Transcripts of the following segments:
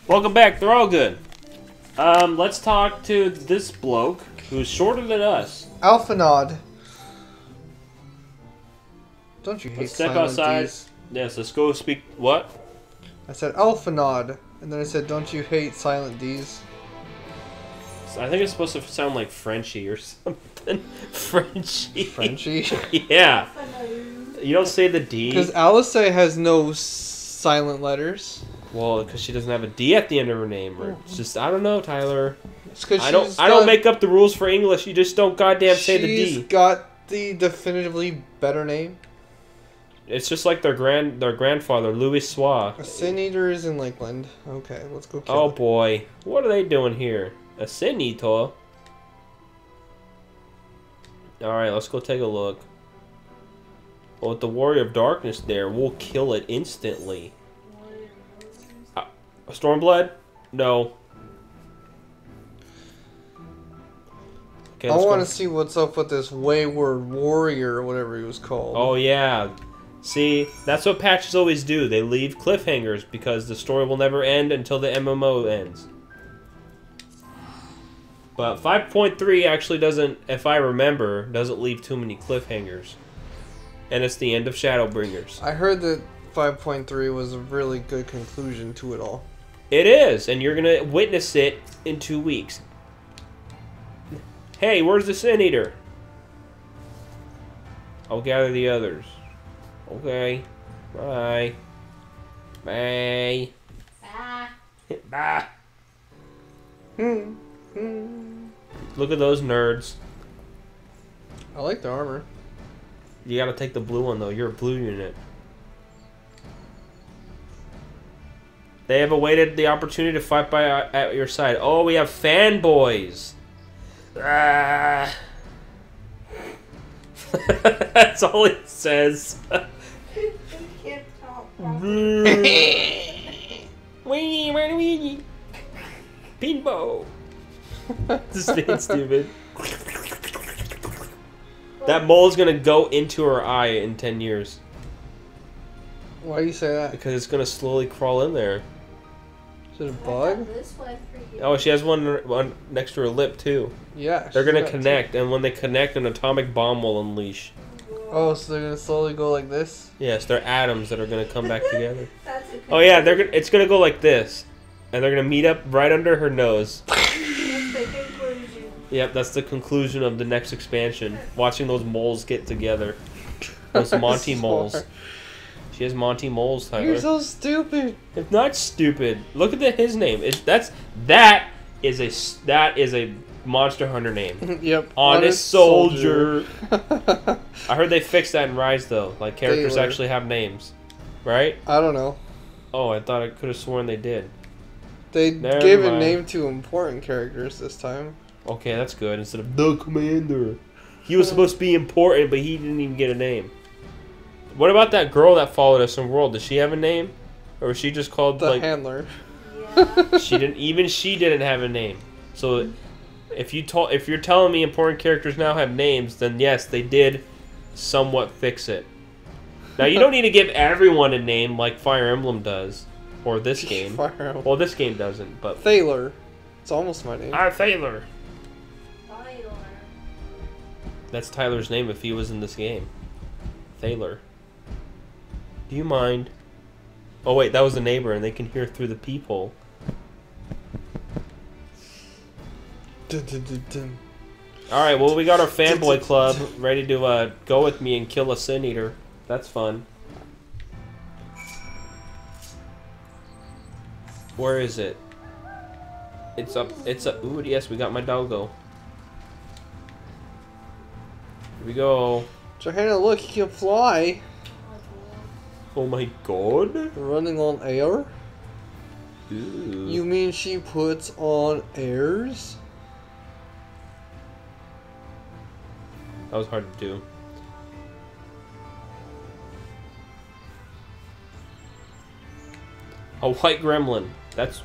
Welcome back. They're all good. Let's talk to this bloke who's shorter than us. Alphanod. Don't you hate Let's step silent outside. Ds? Yes, let's go speak. What? I said Alphanod, and then I said, don't you hate silent Ds? I think it's supposed to sound like Frenchy or something. Frenchy. Frenchy? Yeah. You don't say the D. Because Alice has no silent letters. Well, because she doesn't have a D at the end of her name. Or it's just, I don't know, Tyler. It's 'cause I don't make up the rules for English. You just don't goddamn say the D. She's got the definitively better name. It's just like their grandfather, Louis Soir. A Sin Eater is in Lakeland. Okay, let's go kill Oh it. boy, what are they doing here? A Sin Eater. All right, let's go take a look. Well, with the Warrior of Darkness there, we'll kill it instantly. Stormblood? No. Okay, I want to see what's up with this Wayward Warrior or whatever he was called. Oh yeah. See, that's what patches always do. They leave cliffhangers because the story will never end until the MMO ends. But 5.3 actually doesn't, if I remember, doesn't leave too many cliffhangers. And it's the end of Shadowbringers. I heard that 5.3 was a really good conclusion to it all. It is, and you're gonna witness it in 2 weeks. Hey, where's the Sin Eater? I'll gather the others. Okay. Bye. Bye. Bye. Bye. Look at those nerds. I like the armor. You gotta take the blue one though. You're a blue unit. They have awaited the opportunity to fight at your side. Oh, we have fanboys. Ah. That's all it says. You can't talk properly. Pinball. This is being stupid. That mole's gonna go into her eye in 10 years. Why do you say that? Because it's gonna slowly crawl in there. Is it a bug? This way for you. Oh, she has one next to her lip too. Yeah. They're she's gonna got connect, and when they connect, an atomic bomb will unleash. Oh, so they're gonna slowly go like this? Yes, they're atoms that are gonna come back together. That's a Oh yeah, it's gonna go like this, and they're gonna meet up right under her nose. That's the conclusion. Yep, that's the conclusion of the next expansion. Watching those moles get together. Those Monty moles. She has Monty moles, Tyler. You're so stupid. It's not stupid. Look at his name. That is a Monster Hunter name. Yep. Honest soldier. I heard they fixed that in Rise though. Like characters Taylor. actually have names, right? I don't know. Oh, I thought I could have sworn they did. They Never gave a mind. name to important characters this time. Okay, that's good. Instead of the commander, he was supposed to be important, but he didn't even get a name. What about that girl that followed us in World? Does she have a name, or was she just called The like? handler. Yeah. She didn't. Even she didn't have a name. So, if you're telling me important characters now have names, then yes, they did somewhat fix it. Now you don't need to give everyone a name like Fire Emblem does, or this game. Fire Emblem. Well, this game doesn't, but Thaler. It's almost my name. Thaler. Tyler. That's Tyler's name if he was in this game. Thaler. Do you mind? Oh wait, that was the neighbor, and they can hear through the peephole. Dun, dun, dun, dun. All right, well we got our fanboy club ready to go with me and kill a Sin Eater. That's fun. Where is it? It's up. It's up. Ooh, yes, we got my doggo. Here we go. Johanna, look, he can fly. Oh my god. Running on air? Ooh. You mean she puts on airs? That was hard to do. A white gremlin. That's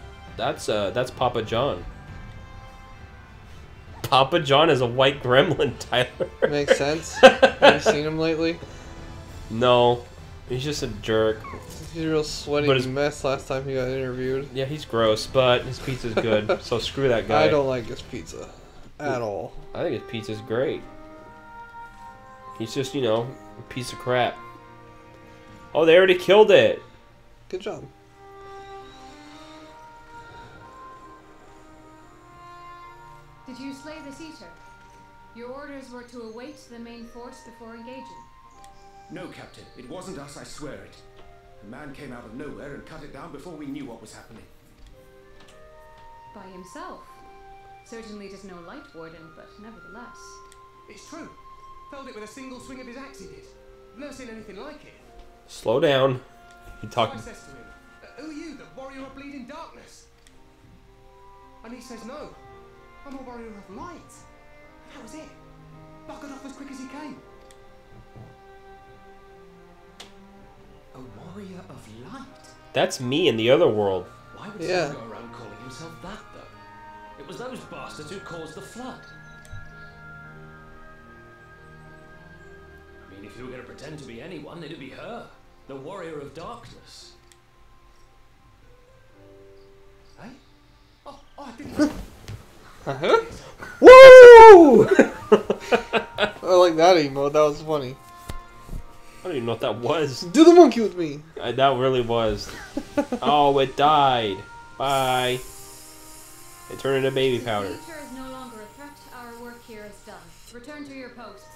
Papa John. Papa John is a white gremlin, Tyler. Makes sense. Have you seen him lately? No. He's just a jerk. He's a real sweaty But his- mess last time he got interviewed. Yeah, he's gross, but his pizza's good. So screw that guy. I don't like his pizza. At all. I think his pizza's great. He's just, you know, a piece of crap. Oh, they already killed it. Good job. Did you slay this eater? Your orders were to await the main force before engaging. No, Captain. It wasn't us, I swear it. A man came out of nowhere and cut it down before we knew what was happening. By himself. Certainly it is no light warden, but nevertheless. It's true. Felled it with a single swing of his axe, he did. I've never seen anything like it. Slow down. He So I talking. says to him, who are you, the warrior of bleeding darkness? And he says, no, I'm a warrior of light. That was it. Buckled off as quick as he came. A warrior of light? That's me in the other world. Why would Yeah. someone go around calling himself that, though? It was those bastards who caused the flood. I mean, if you were going to pretend to be anyone, it'd be her. The warrior of darkness. Eh? Oh, I didn't. Uh-huh. Woo! I like that emote. That was funny. I don't even know what that was. Do the monkey with me. That really was. Oh, it died. Bye. It turned into baby powder. The eater is no longer a threat. Our work here is done. Return to your posts.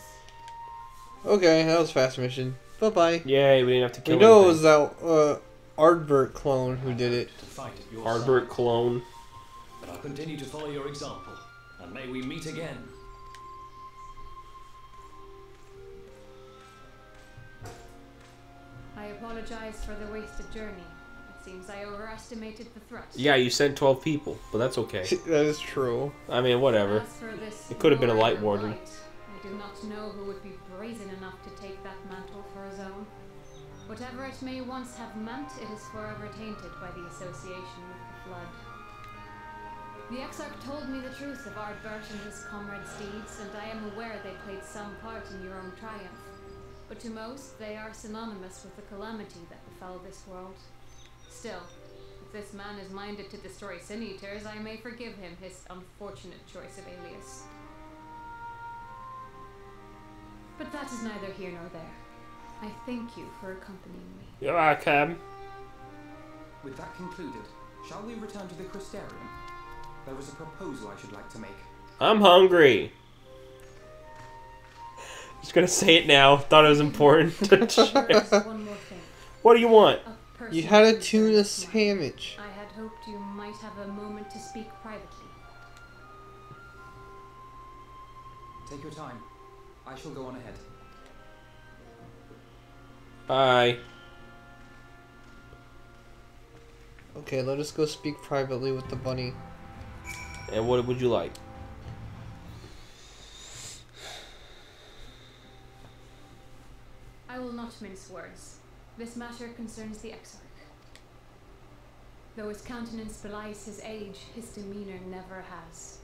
Okay, that was fast mission. Bye-bye. Yay, we didn't have to We kill know it anything. was that Ardbert clone who did it. To fight at your Hardbert side. clone. But I'll continue to follow your example, and may we meet again. I apologize for the wasted journey. It seems I overestimated the threat. Yeah, you sent 12 people, but that's okay. That is true. I mean, whatever. As for this It could have been a light warrior warden. light, I do not know who would be brazen enough to take that mantle for his own. Whatever it may once have meant, it is forever tainted by the association with the flood. The Exarch told me the truth of Ardbert and his comrades' deeds, and I am aware they played some part in your own triumph. But to most, they are synonymous with the calamity that befell this world. Still, if this man is minded to destroy Sin Eaters, I may forgive him his unfortunate choice of alias. But that is neither here nor there. I thank you for accompanying me. You're welcome. With that concluded, shall we return to the Crystarium? There is a proposal I should like to make. I'm hungry. Just gonna say it now. Thought it was important to share. There's one more thing. What do you want? A personal You had a concern tuna of mine. sandwich. I had hoped you might have a moment to speak privately. Take your time. I shall go on ahead. Bye. Okay, let us go speak privately with the bunny. And what would you like? I will not mince words. This matter concerns the Exarch. Though his countenance belies his age, his demeanor never has.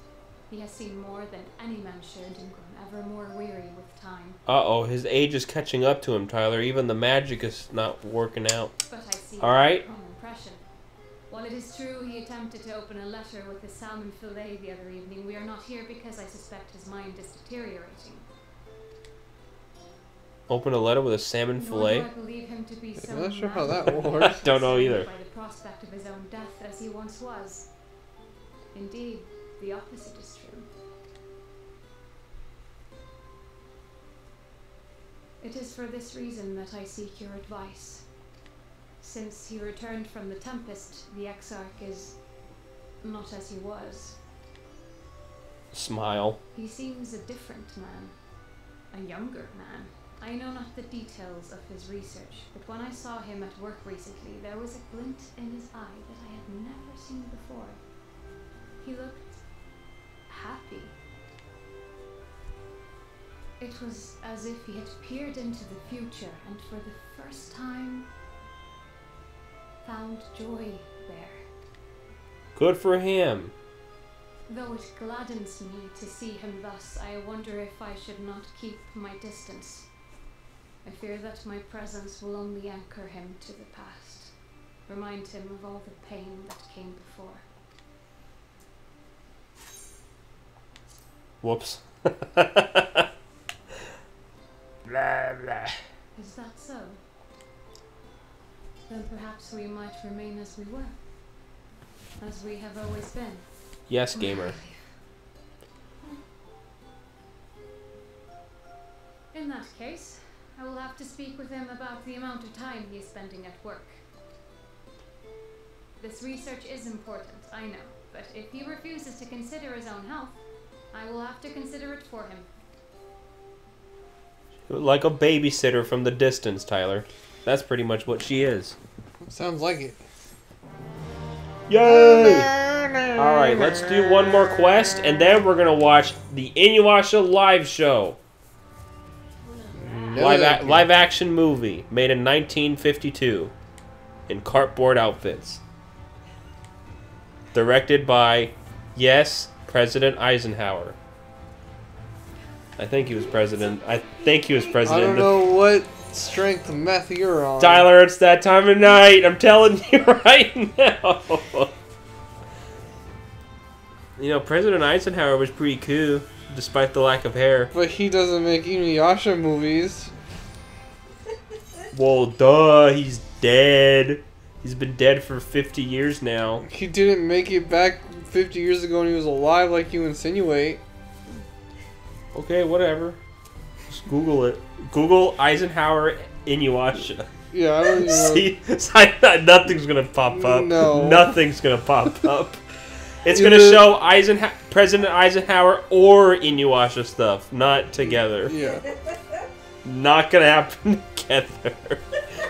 He has seen more than any man should and grown ever more weary with time. Uh-oh, his age is catching up to him, Tyler. Even the magic is not working out. But I see All right. no impression. While it is true he attempted to open a letter with his salmon fillet the other evening, we are not here because I suspect his mind is deteriorating. Open a letter with a salmon Nor fillet. do I believe him to be so I'm not sure how mad that works. Don't know either. by the prospect of his own death as he once was. Indeed, the opposite is true. It is for this reason that I seek your advice. Since he returned from the Tempest, the Exarch is not as he was. Smile. He seems a different man, a younger man. I know not the details of his research, but when I saw him at work recently, there was a glint in his eye that I had never seen before. He looked happy. It was as if he had peered into the future and for the first time found joy there. Good for him. Though it gladdens me to see him thus, I wonder if I should not keep my distance. I fear that my presence will only anchor him to the past, remind him of all the pain that came before. Whoops. Blah, blah. Is that so? Then perhaps we might remain as we were, as we have always been. Yes, gamer. In that case, I will have to speak with him about the amount of time he is spending at work. This research is important, I know, but if he refuses to consider his own health, I will have to consider it for him. Like a babysitter from the distance, Tyler. That's pretty much what she is. Sounds like it. Yay! Alright, let's do one more quest, and then we're gonna watch the Inuyasha live show. No, thank you. Live action movie made in 1952 in cardboard outfits. Directed by, yes, President Eisenhower. I think he was president. I don't know what strength of meth you're on. Tyler, it's that time of night. I'm telling you right now. You know, President Eisenhower was pretty cool, despite the lack of hair. But he doesn't make Inuyasha movies. Well, duh, he's dead. He's been dead for 50 years now. He didn't make it back 50 years ago when he was alive like you insinuate. Okay, whatever. Just Google it. Google Eisenhower Inuyasha. Yeah, I don't even know. See, nothing's gonna pop up. No. Nothing's gonna pop up. It's gonna show President Eisenhower or Inuyasha stuff, not together. Yeah. Not gonna happen together.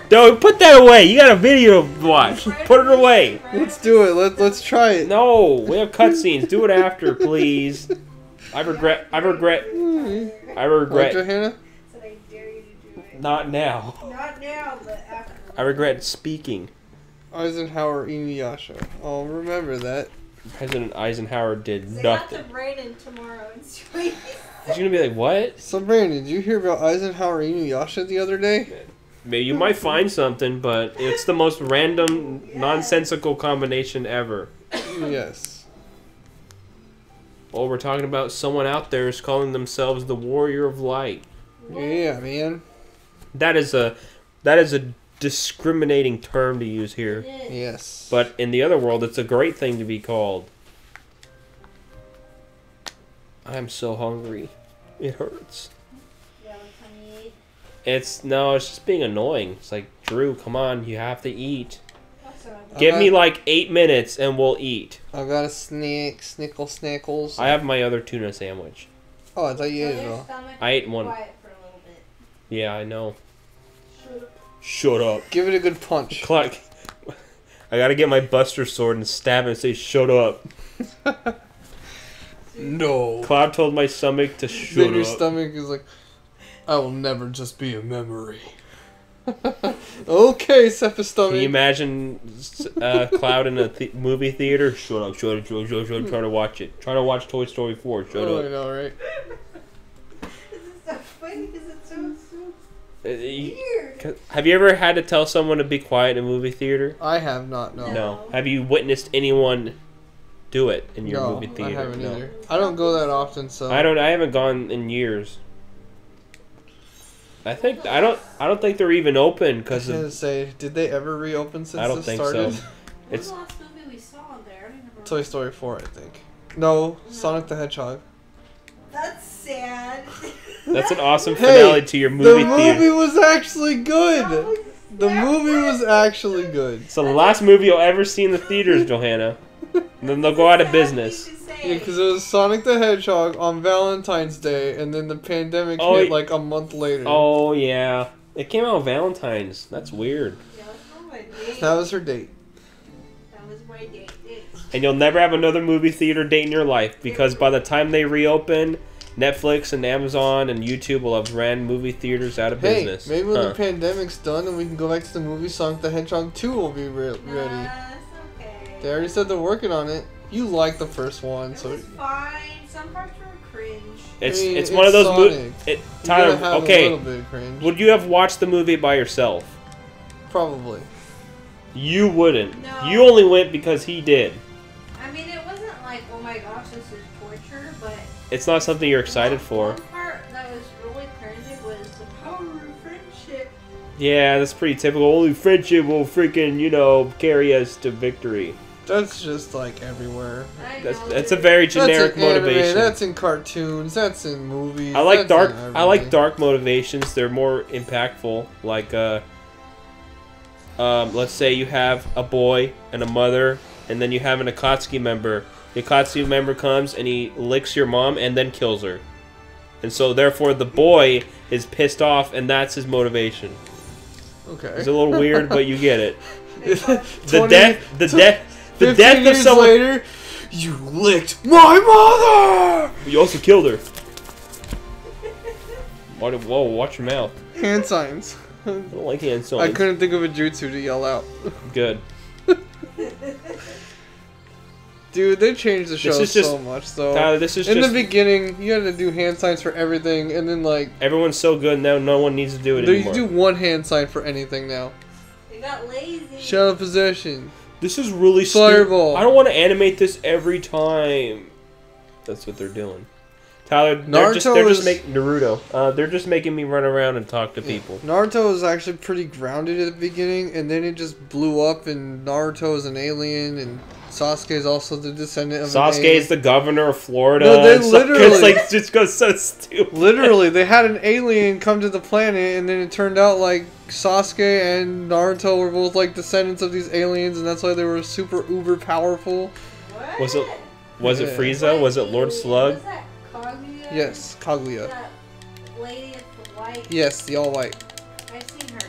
Don't put that away. You got a video to watch. Put it away. Let's do it. Let's try it. No, we have cutscenes. Do it after, please. I regret. Like Johanna? Said I dare you to do it. Not now. Not now, but after. I regret speaking. Eisenhower Inuyasha. I'll remember that. President Eisenhower did They got nothing. to Brandon tomorrow in Sweden. He's gonna be like, what? So Brandon, did you hear about Eisenhower Inuyasha the other day? Maybe you might find something, but it's the most random, nonsensical combination ever. Yes. Oh, we're talking about someone out there is calling themselves the Warrior of Light. Yeah, man. That is a discriminating term to use here. Yes. But in the other world, it's a great thing to be called. I'm so hungry. It hurts. It's just being annoying. It's like, Drew, come on, you have to eat. Give me like 8 minutes and we'll eat. I got a snickles. I have my other tuna sandwich. Oh, I thought you ate it all. I ate one. Quiet for a little bit. Yeah, I know. Shut up. Give it a good punch. Clark, I gotta get my Buster sword and stab it and say, shut up. No. Cloud told my stomach to shut Then up. your stomach is like, I will never just be a memory. Okay, Seppa stomach. Can you imagine Cloud in a movie theater? Shut up. Try to watch it. Try to watch Toy Story 4. Shut Oh, up. I know, right? This is so funny because it's so weird. Have you ever had to tell someone to be quiet in a movie theater? I have not, no. No. Have you witnessed anyone do it in your No, movie theater? I haven't No. either. I don't go that often, so. I haven't gone in years. I don't think they're even open I was because gonna say, did they ever reopen since I don't this think started? so. What was It's the last movie we saw there? I don't remember. Toy Story 4, I think. No, Sonic the Hedgehog. That's sad. That's an awesome Hey, finale to your movie the theater. movie was actually good. The movie was actually good. It's the last movie you'll ever see in the theaters, Johanna. And then they'll go out of business. Yeah, because it was Sonic the Hedgehog on Valentine's Day, and then the pandemic hit like a month later. Oh, yeah. It came out on Valentine's. That's weird. Yeah, that's not my date. That was her date. That was my date. And you'll never have another movie theater date in your life because by the time they reopen, Netflix and Amazon and YouTube will have ran movie theaters out of Hey, business. maybe when the pandemic's done and we can go back to the movie, Sonic the Hedgehog 2 will be ready. That's okay. They already said they're working on it. You like the first one, It so was fine. Some parts were cringe. It's one of those movies. Tyler, have a okay. little bit of cringe. Would you have watched the movie by yourself? Probably. You wouldn't. No. You only went because he did. I mean, it wasn't like, oh my gosh, this is torture, but It's not something you're excited for. One part that was really cringy was the power of friendship. Yeah, that's pretty typical. Only friendship will freaking, you know, carry us to victory. That's just like everywhere. That's a very generic that's in anime, motivation. that's in cartoons. That's in movies. I like that's dark. Dark motivations. They're more impactful. Like, let's say you have a boy and a mother, and then you have an Akatsuki member. The Akatsuki member comes and he licks your mom and then kills her, and so therefore the boy is pissed off, and that's his motivation. Okay. It's a little weird, but you get it. The 15 death of years someone. later, you licked my mother. You also killed her. Whoa! Watch your mouth. Hand signs. I don't like hand signs. I couldn't think of a jutsu to yell out. Good. Dude, they changed the show This is so just- much, though. Tyler, this is in just the beginning, you had to do hand signs for everything, and then like everyone's so good now. No one needs to do it you anymore. do one hand sign for anything now. They got lazy. Shadow of Possession. This is really Fireball. stupid. I don't want to animate this every time. That's what they're doing. Tyler, they're just making Naruto. They're just making me run around and talk to people. Naruto was actually pretty grounded at the beginning, and then it just blew up, and Naruto is an alien, and Sasuke is also the descendant of an Sasuke alien. is the governor of Florida. No, they and literally- it's like just goes so stupid. Literally, they had an alien come to the planet, and then it turned out like Sasuke and Naruto were both like descendants of these aliens, and that's why they were super uber powerful. What? Was it Yeah. Frieza? Was it Lord Slug? Was that Kaguya? Yes, Kaguya. That lady with the white. Yes, the all white. I've seen her.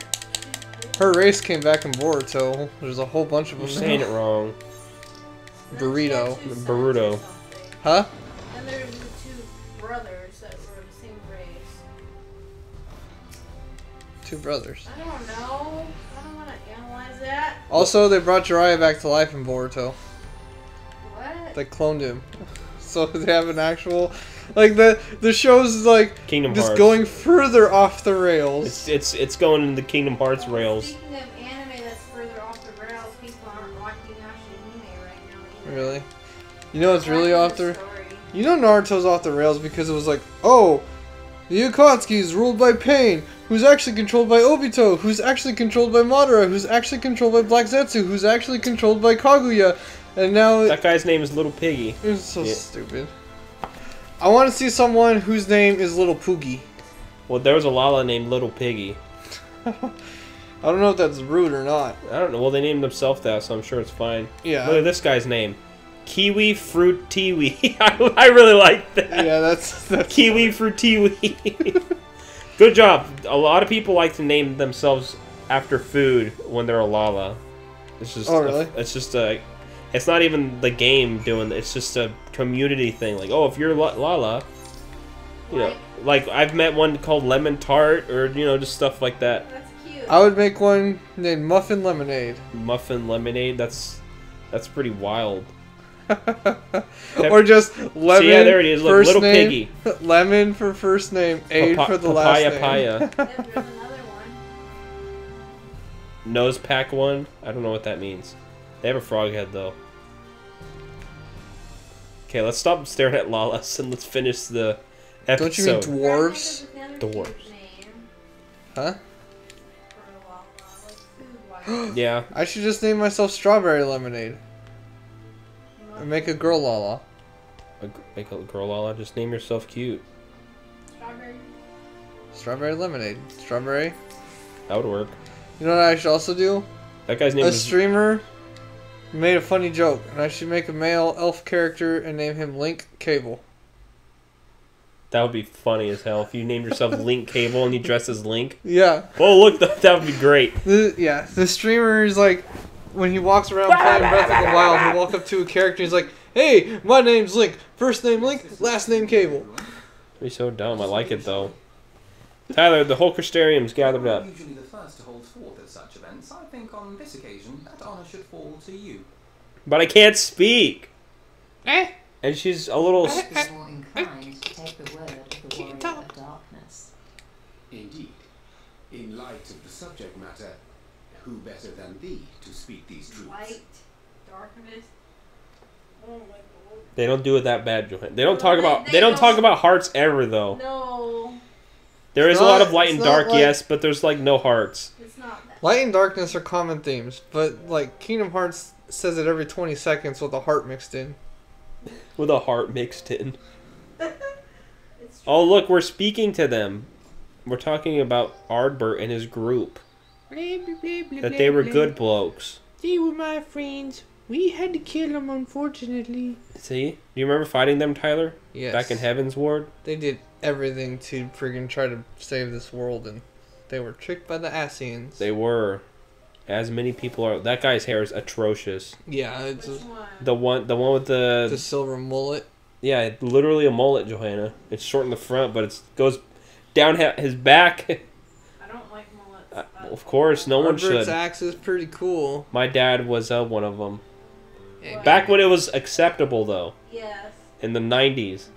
Her race came back in Boruto. There's a whole bunch of them. You're saying it wrong. Burrito. Burrito. Huh? And there's the two brothers that were the same race. Two brothers. I don't know. I don't want to analyze that. Also, they brought Jiraiya back to life in Boruto. What? They cloned him. So they have an actual... Like, the show's, like, Kingdom just Hearts. going further off the rails. It's going into Kingdom Hearts Well, rails. Speaking of anime that's further off the rails, people aren't watching anime right now either. Really? You know what's really off the the... story. You know Naruto's off the rails because it was like, oh, the Akatsuki is ruled by Pain, who's actually controlled by Obito, who's actually controlled by Madara, who's actually controlled by Black Zetsu, who's actually controlled by Kaguya, and now... That guy's name is Little Piggy. It's so Yeah. stupid. I want to see someone whose name is Little Poogie. Well, there was a Lala named Little Piggy. I don't know if that's rude or not. I don't know. Well, they named themselves that, so I'm sure it's fine. Yeah. Look at this guy's name. Kiwi Fruit Tiwi. I really like that. Yeah, that's Kiwi Fruit Tiwi. Good job. A lot of people like to name themselves after food when they're a Lala. It's just. Oh, really? It's just a. It's not even the game doing it. It's just a community thing. Like, oh, if you're Lala, you know, like I've met one called Lemon Tart, or you know, just stuff like that. That's cute. I would make one named Muffin Lemonade. Muffin Lemonade. That's pretty wild. Or just Lemon. See, yeah, there it is. Look, first Little name, Piggy. Lemon for first name, Aid for the last name. Papaya. Yep, there's another one. Nose pack one. I don't know what that means. They have a frog head though. Okay, let's stop staring at Lalas and let's finish the episode. Don't you mean dwarves? Dwarves. Huh? Yeah. I should just name myself Strawberry Lemonade. And make a girl Lala. Make a girl Lala. Just name yourself cute. Strawberry. Strawberry Lemonade. Strawberry. That would work. You know what I should also do? That guy's name A is... streamer made a funny joke, and I should make a male elf character and name him Link Cable. That would be funny as hell if you named yourself Link Cable and you dress as Link. Yeah. Oh, look, that would be great. The streamer is like, when he walks around playing Breath of the Wild, he'll walk up to a character and he's like, hey, my name's Link. First name Link, last name Cable. That'd be so dumb. I like it, though. Tyler, the whole Crystarium's gathered up. I'm usually the first to hold forth at such events. I think on this occasion, that honour should fall to you. But I can't speak. And she's a little... More inclined to take the word of the warrior of darkness. Indeed. In light of the subject matter, who better than thee to speak these truths? Light, darkness. Oh my god. They don't do it that bad, Johanna. They don't talk They about... They don't talk about hearts ever, though. No. There is a lot of light and it's dark, not like- yes, but there's like no hearts. It's not that. Light and darkness are common themes, but like Kingdom Hearts says it every 20 seconds with a heart mixed in. With a heart mixed in. It's true. Oh, look, we're speaking to them. We're talking about Ardbert and his group. That they were good blokes. They were my friends. We had to kill them, unfortunately. See? Do you remember fighting them, Tyler? Yes. Back in Heaven's Ward? They did everything to friggin' try to save this world, and they were tricked by the Asians. They were. As many people are. That guy's hair is atrocious. Yeah, it's Which one? The one with the silver mullet. Yeah, it's literally a mullet, Johanna. It's short in the front, but it goes down his back. I don't like mullets. Of course, no one Arbert's should. axe is pretty cool. My dad was one of them. Yeah, Back when it was acceptable, though. Yes. In the 90s.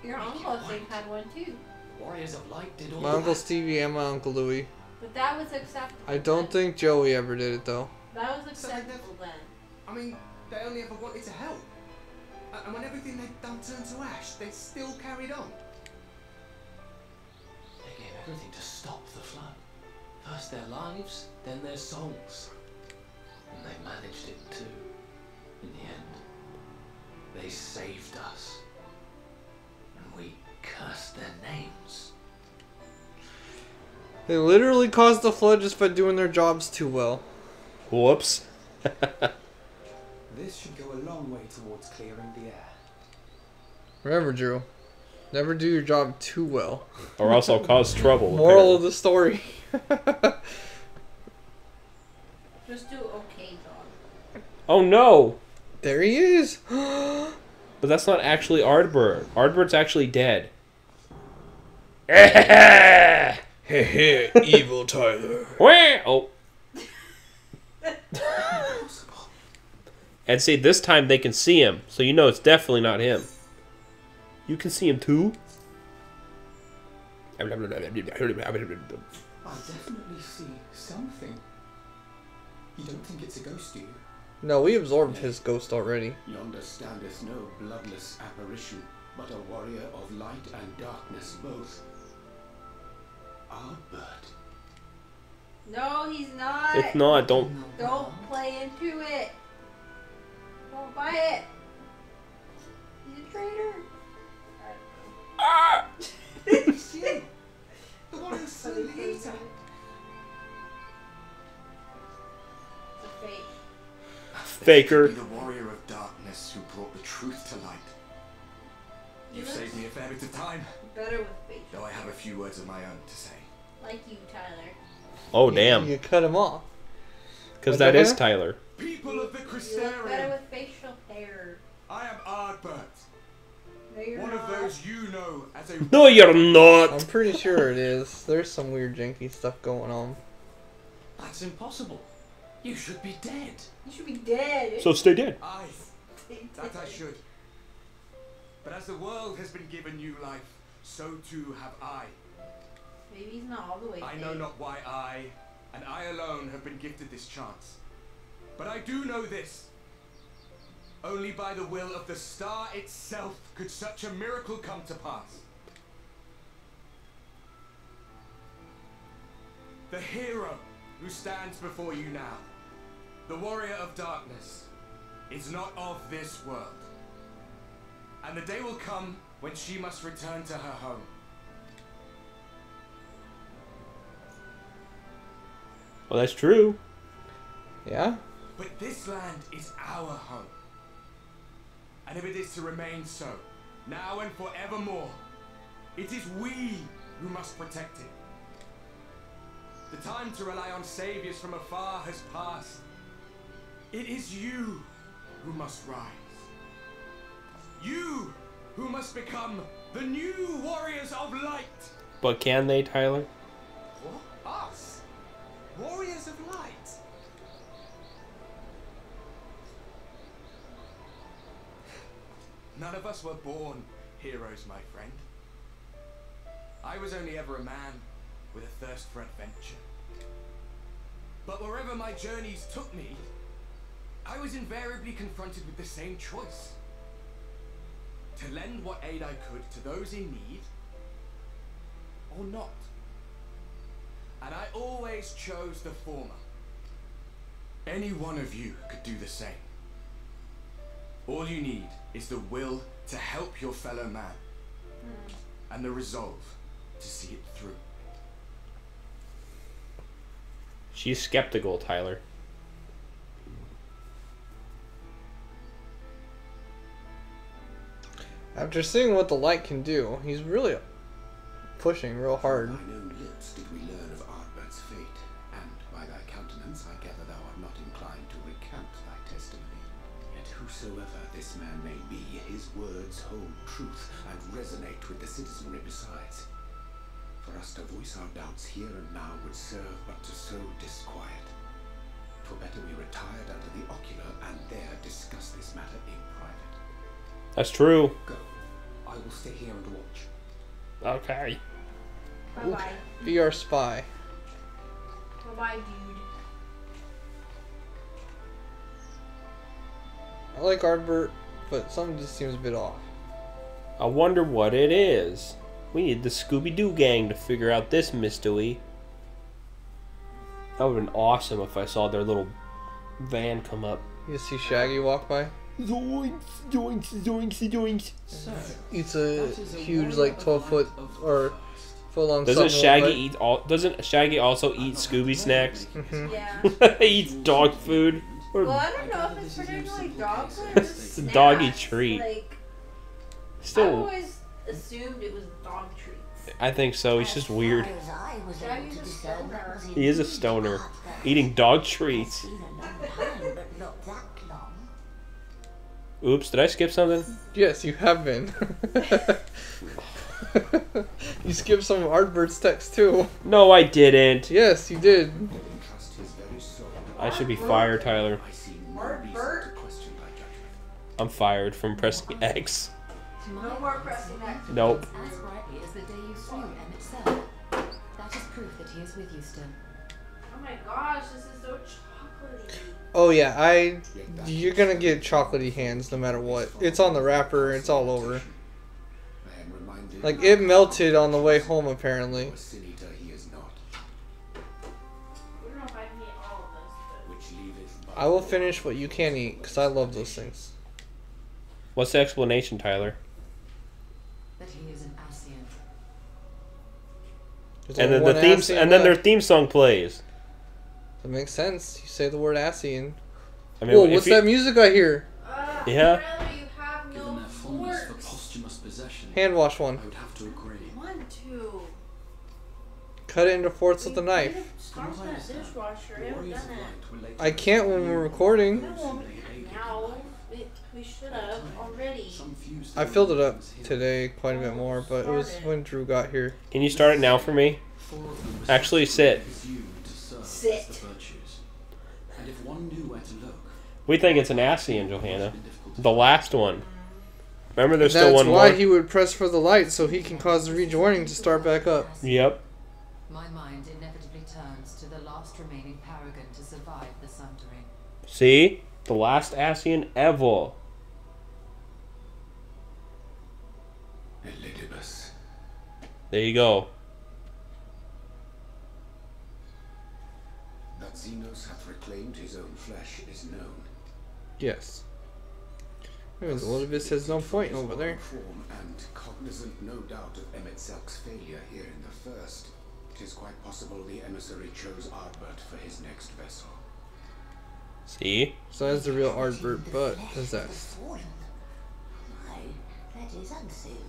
Your uncle, I think, had one too. Warriors of Light did all my Uncle that. Stevie and my Uncle Louie. But that was acceptable. I don't think Joey ever did it, though. That was So they acceptable then. I mean, they only ever wanted to help. And when everything they'd done turned to ash, they still carried on. They gave everything to stop the flood. First their lives, then their souls. And they managed it too. In the end, they saved us. And we cursed their names. They literally caused the flood just by doing their jobs too well. Whoops. This should go a long way towards clearing the air. Remember, Drew, never do your job too well. Or else I'll cause trouble. Moral of the story. Just do okay, dog. Oh no! There he is. But that's not actually Ardbert. Ardbert's actually dead. Evil Tyler. Oh. And see, this time they can see him, so you know it's definitely not him. You can see him too? I definitely see something. You don't think it's a ghost, do you? No, we absorbed his ghost already. Yonder standeth no bloodless apparition, but a warrior of light and darkness both. Ardbert. No, he's not. If not, don't... Don't play into it. Don't buy it. He's a traitor. It's you! The one who slew the eater! It's a fake. Faker. Be the warrior of darkness who brought the truth to light. You've saved me a fair bit of time, Better with fake. though I have a few words of my own to say. Like you, Tyler. Oh, damn. You cut him off. Because that is Tyler. People of the You look better Crystarium, with facial hair. I am Ardbert, No, you're one not. of those you know as a... No, you're not! I'm pretty sure it is. There's some weird janky stuff going on. That's impossible. You should be dead. You should be dead. So stay dead. Aye, that I should. But as the world has been given new life, so too have I. Maybe he's not all the way I dead. know not why I, and I alone, have been gifted this chance. But I do know this. Only by the will of the star itself could such a miracle come to pass. The hero who stands before you now, the warrior of darkness, is not of this world. And the day will come when she must return to her home. Well, that's true. Yeah? But this land is our home. And if it is to remain so, now and forevermore, it is we who must protect it. The time to rely on saviors from afar has passed. It is you who must rise. You who must become the new warriors of light. But can they, Tyler? What? Us? Warriors of light? None of us were born heroes, my friend. I was only ever a man with a thirst for adventure. But wherever my journeys took me, I was invariably confronted with the same choice. To lend what aid I could to those in need, or not. And I always chose the former. Any one of you could do the same. All you need is the will to help your fellow man, and the resolve to see it through. She's skeptical, Tyler. After seeing what the light can do, he's really pushing real hard. By thine own lips did we learn of Ardbert's fate, and by thy countenance I gather thou art not inclined to recant thy testimony. Yet whosoever this man may be, his words hold truth and resonate with the citizenry besides. For us to voice our doubts here and now would serve but to sow disquiet. 'Twere better we retired under the ocular and there discuss this matter in private. That's true. Go. I will stay here and watch. Okay. Bye-bye. Be our spy. Bye-bye, dude. I like Ardbert, but something just seems a bit off. I wonder what it is. We need the Scooby-Doo gang to figure out this mystery. That would have been awesome if I saw their little van come up. You see Shaggy walk by? Zoinks, zoinks, zoinks, zoinks. So, Eats that a is huge, warrior like, 12-foot of light of or Christ. full-on. Doesn't something Shaggy like eat all? Doesn't Shaggy also eat Scooby snacks? Yeah. He eats dog food. Or Well, I don't know if it's particularly dog food or It's a doggy snacks. treat. Like, I still, always assumed it was dog treats. I think so. He's just weird. Shaggy's a stoner. He is a stoner, eating dog treats. Oops, did I skip something? Yes, you have been. You skipped some of Ardbert's text too. No, I didn't. Yes, you did. Trust his very soul. I should be fired, Tyler. I see no reason to question thy judgment. I'm fired from pressing X. No more pressing that. Nope. As brightly as the day you slew Emmett Self. That is proof that he is with you still. Oh my gosh, this is so chocolatey. Oh yeah, you're gonna get chocolatey hands no matter what. It's on the wrapper, it's all over. I am reminded Like, it melted on the way home apparently. a sin eater he is not, I don't know if I can eat all of this, but... which leaveth but I will finish what you can't eat, because I love those things. What's the explanation, Tyler? That he is an Ascian. There's And only then one the theme, Ascian and then their left. theme song plays. That makes sense. You say the word Ascian. I mean, Whoa, if what's you- that music I hear? Yeah. Apparently you have Given no their fondness for forks. posthumous possession, Hand wash one. I would have to agree. 1, 2. Cut it into fourths with a knife. Start From what I that understand, dishwasher. I the haven't warriors done of it. light were later I can't when we're recording. No, now. We should have already. Some fused I their filled it up organs here. today quite a bit more, but it was when Drew got here. Can you start it now for me? Four of them were Actually, sit. presumed to serve Sit. as the virtues. And if one knew where to look, We think it's an Ascian, Johanna. it would have been difficult to The last one. Remember, there's still That's one why more. he would press for the light so he can cause the rejoining to start back up. Yep. My mind inevitably turns to the last remaining paragon to survive the sundering. See? The last Ascian ever. Elidibus. There you go. That Xenos hath reclaimed his own flesh is known. Yes. Elizabeth has no point over there. Form and cognizant no doubt of Emmett Selk's failure here in the first, it is quite possible the emissary chose Ardbert for his next vessel. See? So that's the real Ardbert, but possessed. That is unsavory.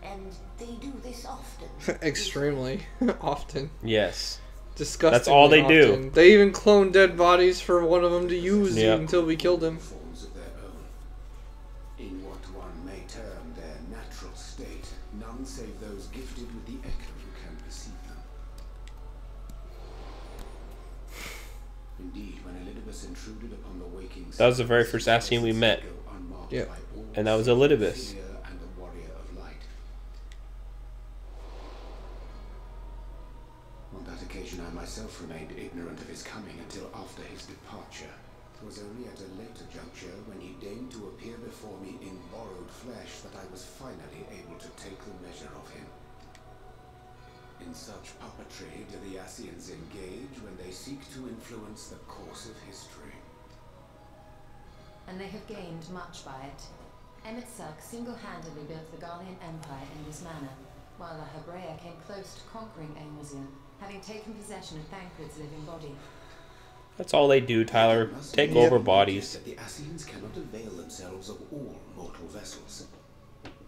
And they do this often. Extremely often. Yes. Disgusting. That's all they do. They even clone dead bodies for one of them to use Yep. until we killed him. Forms of their own. In what one may term their natural state, none save those gifted with the echo can perceive them. Indeed, when Elidibus intruded upon the waking That was the very first Ascian we met. Yep. by all And that was Elidibus. And a warrior of light. On that occasion, I myself remained ignorant of his coming until after his departure. It was only at a later juncture, when he deigned to appear before me in borrowed flesh, that I was finally able to take the measure of him. In such puppetry do the Ascians engage when they seek to influence the course of history. And they have gained much by it. Emet-Suk single-handedly built the Garlean Empire in this manner, while the Hebrea came close to conquering Aemosian, having taken possession of Thancred's living body. That's all they do, Tyler. Take over bodies. That the Ascians cannot avail themselves of all mortal vessels.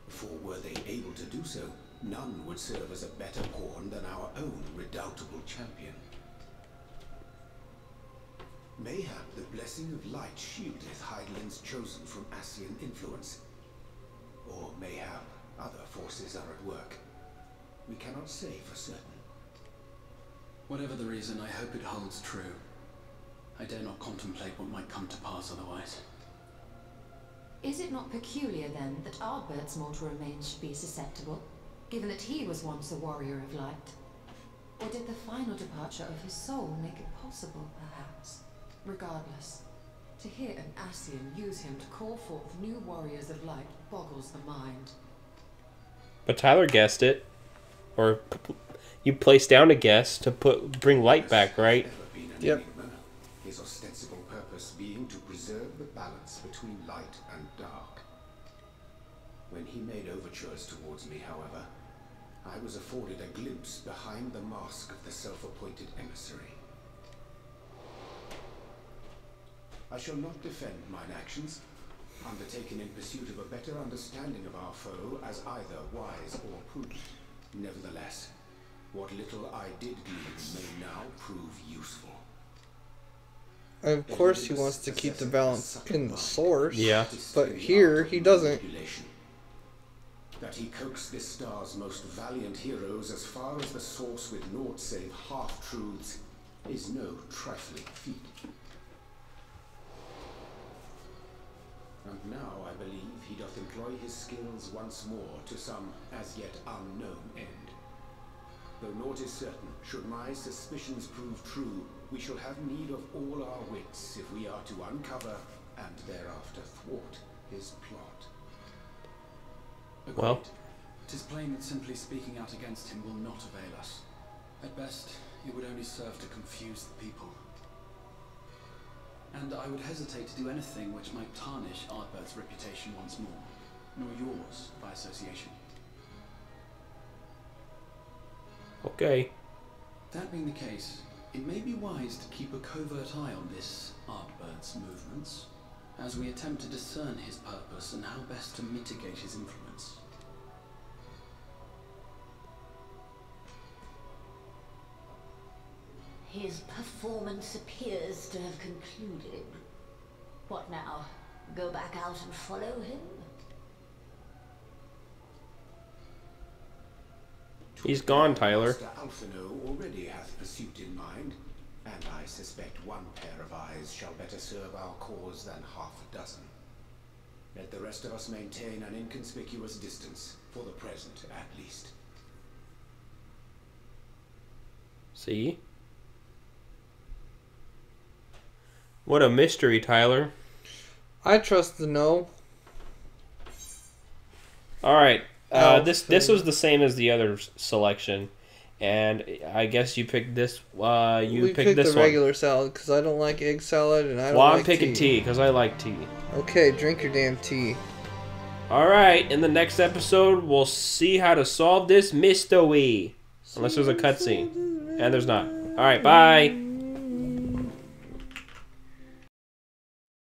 For were they able to do so, none would serve as a better pawn than our own redoubtable champion. Mayhap the blessing of light shieldeth Hydaelyn's chosen from Ascian influence. Or mayhap other forces are at work. We cannot say for certain. Whatever the reason, I hope it holds true. I dare not contemplate what might come to pass otherwise. Is it not peculiar, then, that Ardbert's mortal remains should be susceptible, given that he was once a warrior of light? Or did the final departure of his soul make it possible, perhaps? Regardless, to hear an Ascian use him to call forth new warriors of light boggles the mind. But Tyler guessed it. Or you placed down a guess to bring light back, right? Yep. His ostensible purpose being to preserve the balance between light and dark. When he made overtures towards me, however, I was afforded a glimpse behind the mask of the self-appointed emissary. I shall not defend mine actions, undertaken in pursuit of a better understanding of our foe as either wise or prudent. Nevertheless, what little I did glean may now prove useful. Of course he wants to keep the balance in the source. Yeah. But here, he doesn't. That he coaxed this star's most valiant heroes as far as the source with naught save half-truths is no trifling feat. And now I believe he doth employ his skills once more to some as yet unknown end. Though naught is certain, should my suspicions prove true, we shall have need of all our wits if we are to uncover and thereafter thwart his plot. Agreed. Well, 'tis plain that simply speaking out against him will not avail us. At best, it would only serve to confuse the people. And I would hesitate to do anything which might tarnish Ardbert's reputation once more, nor yours by association. okay. That being the case, it may be wise to keep a covert eye on this Ardbert's movements, as we attempt to discern his purpose and how best to mitigate his influence. His performance appears to have concluded. What now? Go back out and follow him? He's gone, Tyler. Master Alphino already hath pursuit in mind, and I suspect one pair of eyes shall better serve our cause than half a dozen. Let the rest of us maintain an inconspicuous distance, for the present at least. See? What a mystery, Tyler. I trust the no. Alright. This was the same as the other selection. And I guess you picked this. We picked the regular salad because I don't like egg salad and I don't like tea. I'm picking tea because I like tea. Okay, drink your damn tea. Alright, in the next episode, we'll see how to solve this mystery. Unless there's a cutscene. And there's not. Alright, bye.